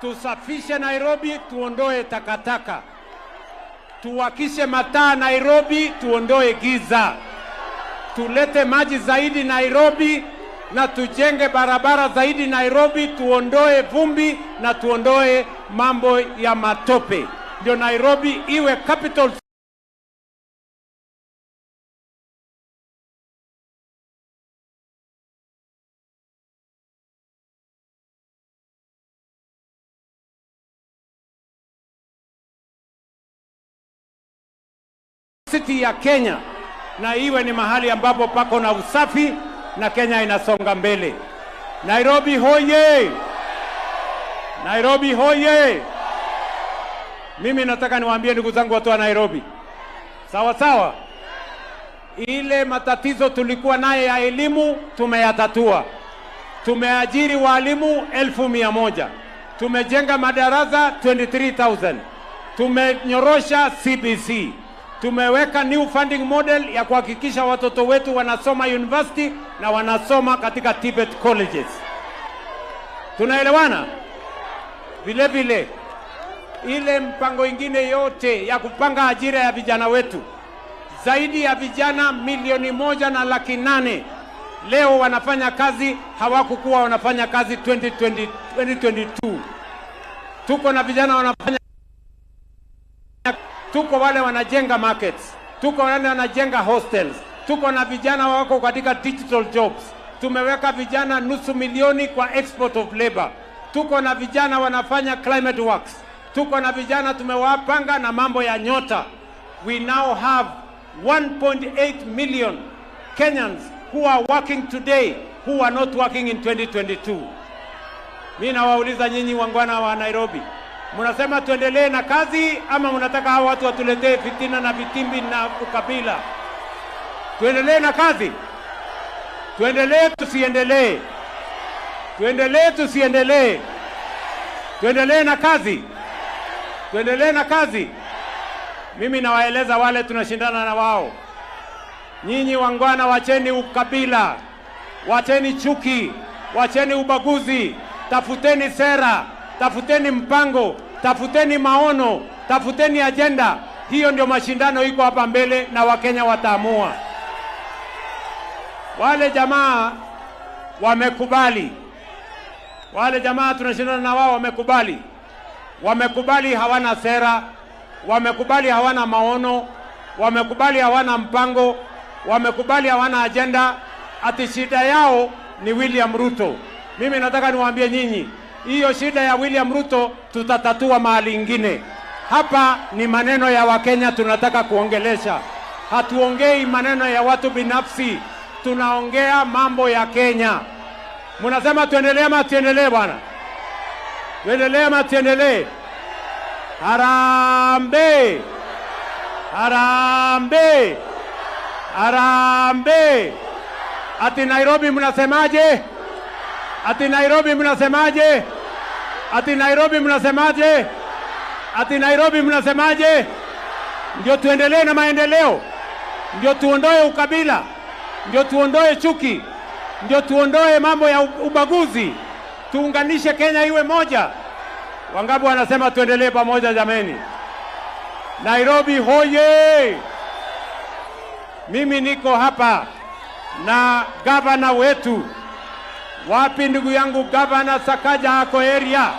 tusafishe Nairobi, tuondoe takataka, tuwakishe mataa Nairobi, tuondoe giza, tulete maji zaidi Nairobi na tujenge barabara zaidi Nairobi, tuondoe vumbi na tuondoe mambo ya matope. Ndio Nairobi iwe capital city ya Kenya, na iwe ni mahali ambapo pako na usafi na Kenya inasonga mbele. Nairobi hoye! Nairobi hoye! Mimi nataka niwaambie ndugu zangu watu wa Nairobi, sawa sawa, ile matatizo tulikuwa naye ya elimu tumeyatatua. Tumeajiri walimu 1,100, tumejenga madarasa 23,000, tumenyorosha CBC, tumeweka new funding model ya kuhakikisha watoto wetu wanasoma university na wanasoma katika Tibet colleges. Tunaelewana? Vile vile ile mpango ingine yote ya kupanga ajira ya vijana wetu, zaidi ya vijana 1,800,000 leo wanafanya kazi, hawakukuwa wanafanya kazi 2022. Tuko na vijana wanafanya, tuko wale wanajenga markets, tuko wale wanajenga hostels, tuko na vijana wako katika digital jobs. Tumeweka vijana 500,000 kwa export of labor. Tuko na vijana wanafanya climate works. Tuko na vijana tumewapanga na mambo ya nyota. We now have 1.8 million Kenyans who are working today who are not working in 2022. Mimi nawauliza nyinyi wangwana wa Nairobi, mnasema tuendelee na kazi ama mnataka hao watu watuletee fitina na vitimbi na ukabila? Tuendelee na kazi? Tuendelee tusiendelee? Tuendelee tusiendelee? Tuendelee na kazi? Tuendelee na kazi? Mimi nawaeleza wale tunashindana na wao, nyinyi wangwana, wacheni ukabila, wacheni chuki, wacheni ubaguzi, tafuteni sera, tafuteni mpango, tafuteni maono, tafuteni agenda. Hiyo ndio mashindano iko hapa mbele na Wakenya wataamua. Wale jamaa wamekubali, wale jamaa tunashindana na wao wamekubali. Wamekubali hawana sera, wamekubali hawana maono, wamekubali hawana mpango, wamekubali hawana agenda, ati shida yao ni William Ruto. Mimi nataka niwaambie nyinyi, hiyo shida ya William Ruto tutatatua mahali ingine. Hapa ni maneno ya Wakenya tunataka kuongelesha. Hatuongei maneno ya watu binafsi, tunaongea mambo ya Kenya. Mnasema tuendelee ama tuendelee bwana? Tuendelee ama tuendelee? Harambee! Harambee! Harambee! Ati Nairobi mnasemaje? Ati Nairobi mnasemaje? Ati Nairobi mnasemaje? Ati Nairobi mnasemaje? Ndio tuendelee na maendeleo, ndio tuondoe ukabila, ndio tuondoe chuki, ndio tuondoe mambo ya ubaguzi, tuunganishe Kenya iwe moja. Wangapi wanasema tuendelee pamoja jameni? Nairobi hoye! Mimi niko hapa na gavana wetu. Wapi ndugu yangu gavana Sakaja ako area?